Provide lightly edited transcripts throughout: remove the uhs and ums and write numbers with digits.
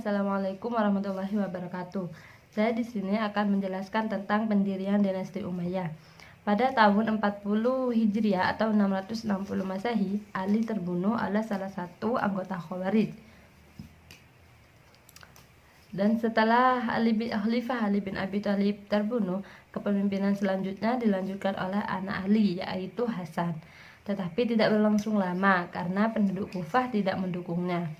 Assalamualaikum warahmatullahi wabarakatuh. Saya di sini akan menjelaskan tentang pendirian dinasti Umayyah. Pada tahun 40 Hijriah atau 660 Masehi, Ali terbunuh oleh salah satu anggota Khawarij. Dan setelah Khalifah Ali bin Abi Thalib terbunuh, kepemimpinan selanjutnya dilanjutkan oleh anak Ali, yaitu Hasan. Tetapi tidak berlangsung lama karena penduduk Kufah tidak mendukungnya.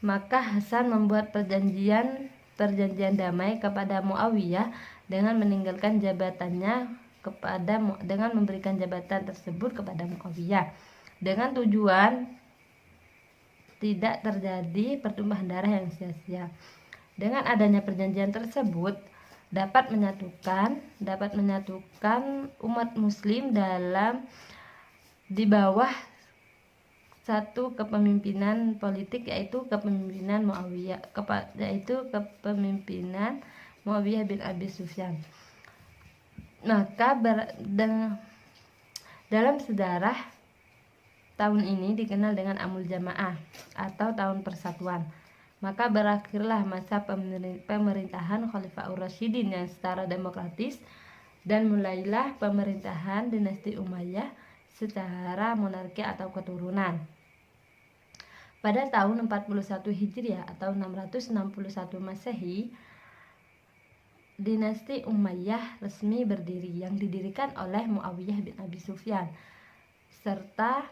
Maka Hasan membuat perjanjian damai kepada Muawiyah dengan meninggalkan jabatannya dengan memberikan jabatan tersebut kepada Muawiyah dengan tujuan tidak terjadi pertumpahan darah yang sia-sia. Dengan adanya perjanjian tersebut dapat menyatukan umat muslim di bawah satu kepemimpinan politik, yaitu kepemimpinan Muawiyah bin Abi Sufyan. Maka dalam sejarah tahun ini dikenal dengan Amul Jamaah atau tahun persatuan. Maka berakhirlah masa pemerintahan Khalifahur Rasyidin yang secara demokratis dan mulailah pemerintahan dinasti Umayyah secara monarki atau keturunan. Pada tahun 41 Hijriah atau 661 Masehi, dinasti Umayyah resmi berdiri yang didirikan oleh Muawiyah bin Abi Sufyan serta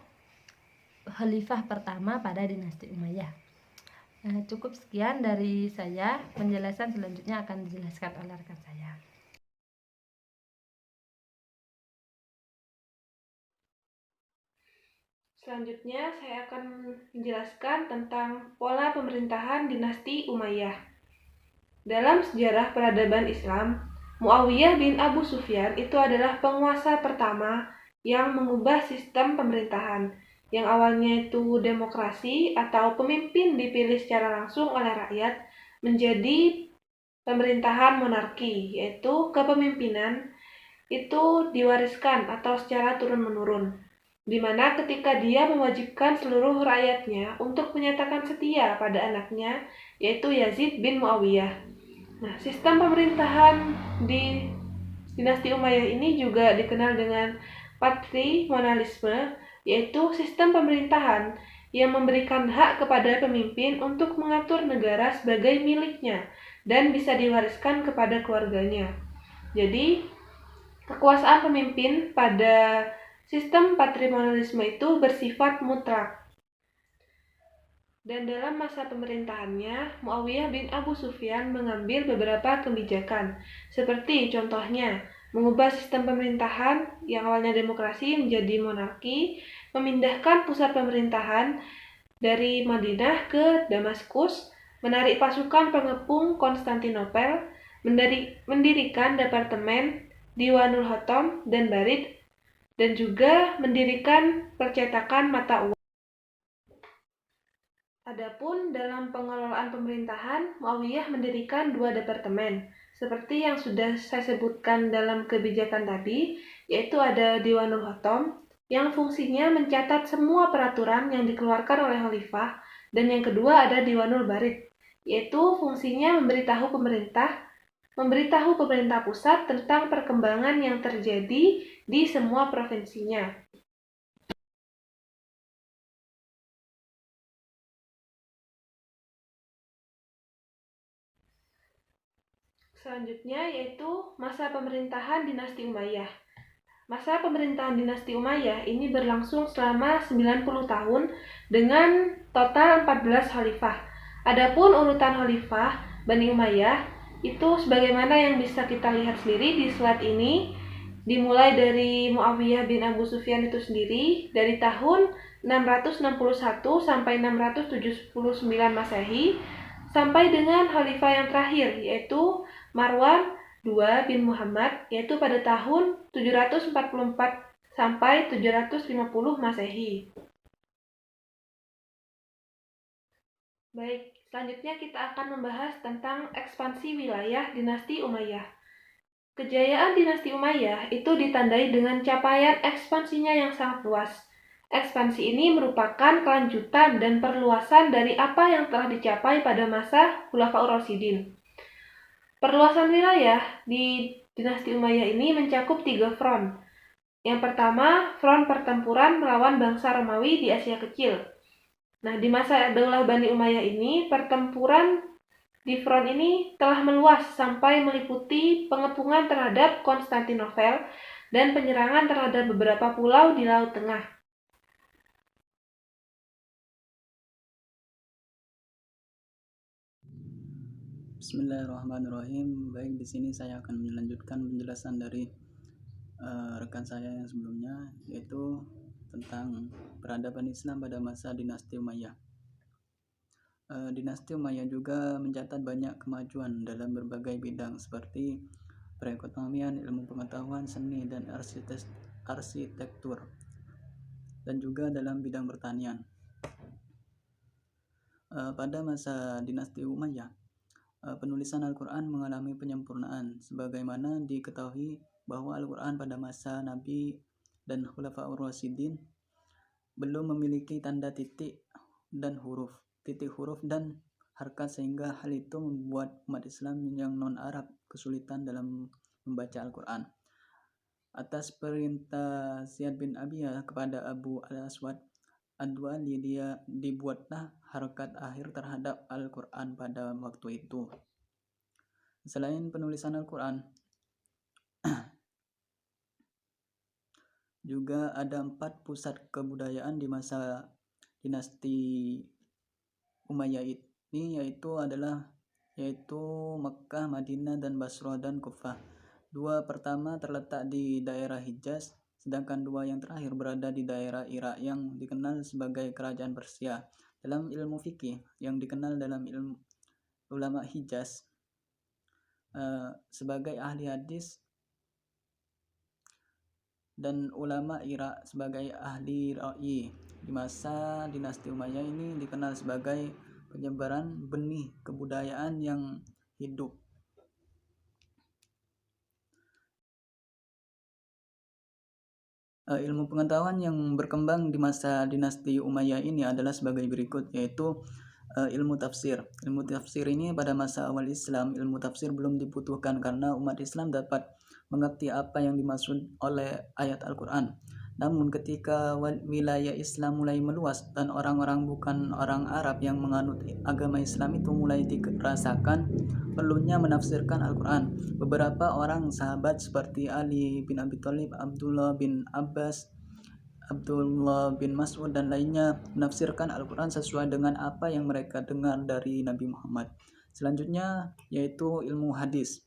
khalifah pertama pada dinasti Umayyah. Cukup sekian dari saya. Penjelasan selanjutnya akan dijelaskan oleh rekan saya. Selanjutnya saya akan menjelaskan tentang pola pemerintahan dinasti Umayyah. Dalam sejarah peradaban Islam, Muawiyah bin Abu Sufyan itu adalah penguasa pertama yang mengubah sistem pemerintahan yang awalnya itu demokrasi atau pemimpin dipilih secara langsung oleh rakyat menjadi pemerintahan monarki, yaitu kepemimpinan itu diwariskan atau secara turun-menurun, di mana ketika dia mewajibkan seluruh rakyatnya untuk menyatakan setia pada anaknya, yaitu Yazid bin Muawiyah. Nah, sistem pemerintahan di dinasti Umayyah ini juga dikenal dengan patrimonialisme, yaitu sistem pemerintahan yang memberikan hak kepada pemimpin untuk mengatur negara sebagai miliknya dan bisa diwariskan kepada keluarganya. Jadi, kekuasaan pemimpin pada sistem patrimonialisme itu bersifat mutlak. Dan dalam masa pemerintahannya, Muawiyah bin Abu Sufyan mengambil beberapa kebijakan, seperti contohnya mengubah sistem pemerintahan yang awalnya demokrasi menjadi monarki, memindahkan pusat pemerintahan dari Madinah ke Damaskus, menarik pasukan pengepung Konstantinopel, mendirikan departemen Diwanul Hotom dan Barid, dan juga mendirikan percetakan mata uang. Adapun dalam pengelolaan pemerintahan, Muawiyah mendirikan 2 departemen, seperti yang sudah saya sebutkan dalam kebijakan tadi, yaitu ada Diwanul Hotom, yang fungsinya mencatat semua peraturan yang dikeluarkan oleh khalifah, dan yang kedua ada Diwanul Barid, yaitu fungsinya memberitahu pemerintah pusat tentang perkembangan yang terjadi di semua provinsinya. Selanjutnya yaitu masa pemerintahan dinasti Umayyah. Masa pemerintahan dinasti Umayyah ini berlangsung selama 90 tahun dengan total 14 khalifah. Adapun urutan khalifah Bani Umayyah itu sebagaimana yang bisa kita lihat sendiri di slide ini, dimulai dari Muawiyah bin Abu Sufyan itu sendiri dari tahun 661 sampai 679 Masehi sampai dengan khalifah yang terakhir, yaitu Marwan II bin Muhammad, yaitu pada tahun 744 sampai 750 Masehi. Baik, selanjutnya kita akan membahas tentang ekspansi wilayah dinasti Umayyah. Kejayaan dinasti Umayyah itu ditandai dengan capaian ekspansinya yang sangat luas. Ekspansi ini merupakan kelanjutan dan perluasan dari apa yang telah dicapai pada masa Khulafaur Rasyidin. Perluasan wilayah di dinasti Umayyah ini mencakup 3 front. Yang pertama, front pertempuran melawan bangsa Romawi di Asia Kecil. Nah, di masa Daulah Bani Umayyah ini, pertempuran di front ini telah meluas sampai meliputi pengepungan terhadap Konstantinopel dan penyerangan terhadap beberapa pulau di Laut Tengah. Bismillahirrahmanirrahim. Baik, di sini saya akan melanjutkan penjelasan dari rekan saya yang sebelumnya, yaitu tentang peradaban Islam pada masa dinasti Umayyah. Dinasti Umayyah juga mencatat banyak kemajuan dalam berbagai bidang seperti perekonomian, ilmu pengetahuan, seni, dan arsitektur, dan juga dalam bidang pertanian. Pada masa dinasti Umayyah, penulisan Al-Quran mengalami penyempurnaan, sebagaimana diketahui bahwa Al-Quran pada masa Nabi dan Khulafaur Rasyidin belum memiliki tanda titik huruf dan harkat, sehingga hal itu membuat umat Islam yang non-Arab kesulitan dalam membaca Al-Quran. Atas perintah Ziyad bin Abiyah kepada Abu al-Aswad Ad-Duali, dia dibuatlah harkat akhir terhadap Al-Quran pada waktu itu. Selain penulisan Al-Quran, juga ada 4 pusat kebudayaan di masa dinasti Umayyah ini, yaitu Mekkah, Madinah, dan Basra dan Kufah. 2 pertama terletak di daerah Hijaz, sedangkan 2 yang terakhir berada di daerah Irak yang dikenal sebagai kerajaan Persia. Dalam ilmu fikih yang dikenal dalam ilmu ulama Hijaz sebagai ahli hadis, dan ulama Irak sebagai ahli ra'yi. Di masa dinasti Umayyah ini dikenal sebagai penyebaran benih kebudayaan yang hidup. Ilmu pengetahuan yang berkembang di masa dinasti Umayyah ini adalah sebagai berikut, yaitu ilmu tafsir. Ilmu tafsir ini pada masa awal Islam, ilmu tafsir belum dibutuhkan karena umat Islam dapat mengerti apa yang dimaksud oleh ayat Al-Quran. Namun ketika wilayah Islam mulai meluas dan orang-orang bukan orang Arab yang menganut agama Islam itu mulai dirasakan perlunya menafsirkan Al-Quran. Beberapa orang sahabat seperti Ali bin Abi Thalib, Abdullah bin Abbas, Abdullah bin Mas'ud, dan lainnya menafsirkan Al-Quran sesuai dengan apa yang mereka dengar dari Nabi Muhammad. Selanjutnya yaitu ilmu hadis.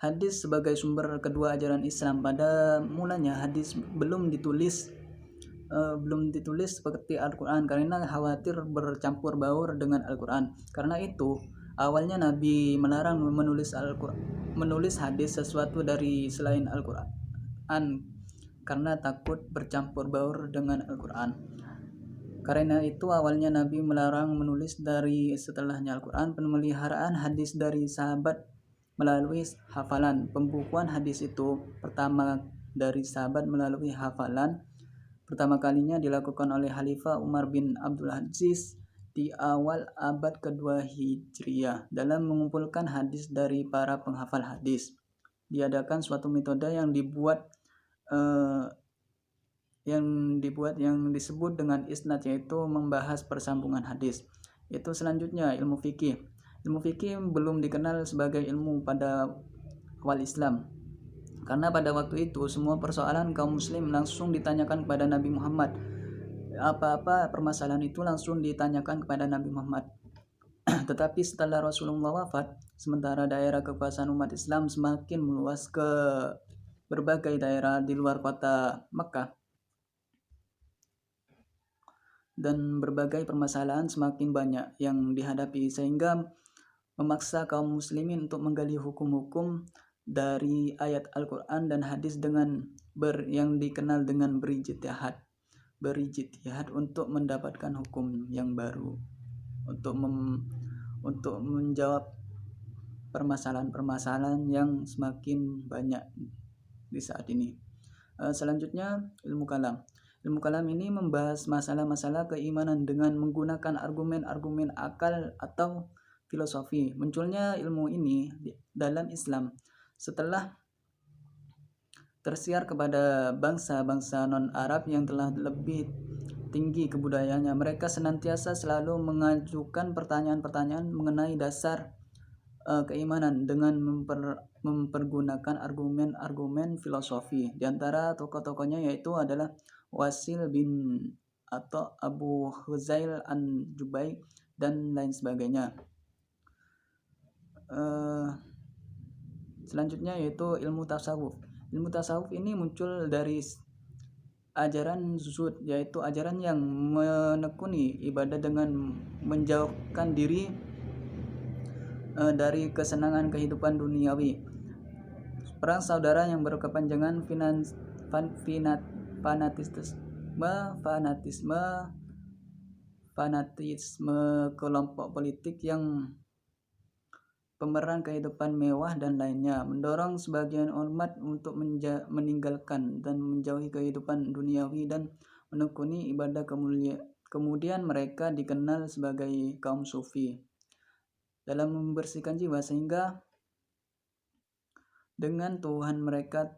Hadis sebagai sumber kedua ajaran Islam. Pada mulanya hadis belum ditulis seperti Al-Quran karena khawatir bercampur baur dengan Al-Quran. Karena itu awalnya Nabi melarang menulis hadis sesuatu dari selain Al-Quran karena takut bercampur baur dengan Al-Quran. Karena itu awalnya Nabi melarang menulis dari setelahnya Al-Quran. Pemeliharaan hadis dari sahabat melalui hafalan. Pembukuan hadis itu pertama dari sahabat melalui hafalan pertama kalinya dilakukan oleh Khalifah Umar bin Abdul Aziz di awal abad kedua Hijriah. Dalam mengumpulkan hadis dari para penghafal hadis, diadakan suatu metode yang disebut dengan isnad, yaitu membahas persambungan hadis. Itu selanjutnya ilmu fikih. Ilmu fikih belum dikenal sebagai ilmu pada awal Islam, karena pada waktu itu semua persoalan kaum muslim langsung ditanyakan kepada Nabi Muhammad. Apa-apa permasalahan itu langsung ditanyakan kepada Nabi Muhammad. Tetapi setelah Rasulullah wafat, sementara daerah kekuasaan umat Islam semakin meluas ke berbagai daerah di luar kota Mekah, dan berbagai permasalahan semakin banyak yang dihadapi, sehingga memaksa kaum muslimin untuk menggali hukum-hukum dari ayat Al-Quran dan hadis dengan yang dikenal dengan berijtihad untuk mendapatkan hukum yang baru, untuk menjawab permasalahan-permasalahan yang semakin banyak di saat ini. Selanjutnya ilmu kalam. Ilmu kalam ini membahas masalah-masalah keimanan dengan menggunakan argumen-argumen akal atau filosofi. Munculnya ilmu ini dalam Islam setelah tersiar kepada bangsa-bangsa non-Arab yang telah lebih tinggi kebudayaannya. Mereka senantiasa selalu mengajukan pertanyaan-pertanyaan mengenai dasar keimanan dengan mempergunakan argumen-argumen filosofi. Di antara tokoh-tokohnya yaitu adalah Wasil bin atau Abu Huzail an-Jubai dan lain sebagainya. Selanjutnya yaitu ilmu tasawuf. Ilmu tasawuf ini muncul dari ajaran zuhud, yaitu ajaran yang menekuni ibadah dengan menjauhkan diri dari kesenangan kehidupan duniawi. Perang saudara yang berkepanjangan fanatisme kelompok politik yang pemeran kehidupan mewah dan lainnya, mendorong sebagian umat untuk meninggalkan dan menjauhi kehidupan duniawi dan menekuni ibadah kemudian mereka dikenal sebagai kaum sufi dalam membersihkan jiwa, sehingga dengan Tuhan mereka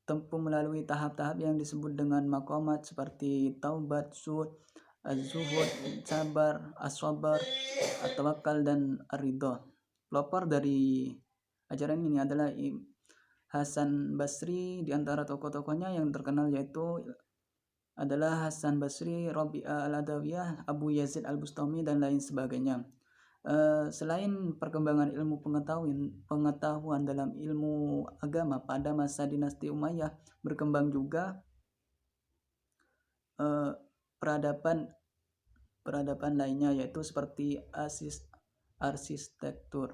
tempuh melalui tahap-tahap yang disebut dengan maqamat seperti taubat, az-zuhud, sabar, as-sabar, at-tawakkal, dan ar-ridha. Pelopor dari ajaran ini adalah Hasan Basri. Di antara tokoh-tokohnya yang terkenal yaitu adalah Hasan Basri, Rabi'ah al-Adawiyah, Abu Yazid al-Bustami, dan lain sebagainya. Selain perkembangan ilmu pengetahuan dalam ilmu agama pada masa dinasti Umayyah, berkembang juga peradaban lainnya, yaitu seperti arsitektur.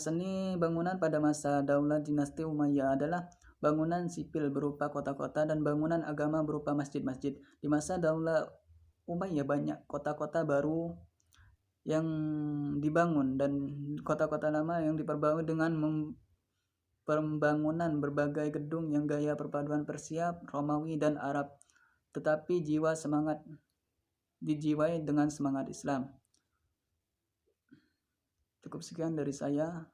Seni bangunan pada masa Daulah Dinasti Umayyah adalah bangunan sipil berupa kota-kota dan bangunan agama berupa masjid-masjid. Di masa Daulah Umayyah banyak kota-kota baru yang dibangun dan kota-kota lama yang diperbarui dengan pembangunan berbagai gedung yang gaya perpaduan Persia, Romawi, dan Arab, tetapi dijiwai dengan semangat Islam. Cukup sekian dari saya.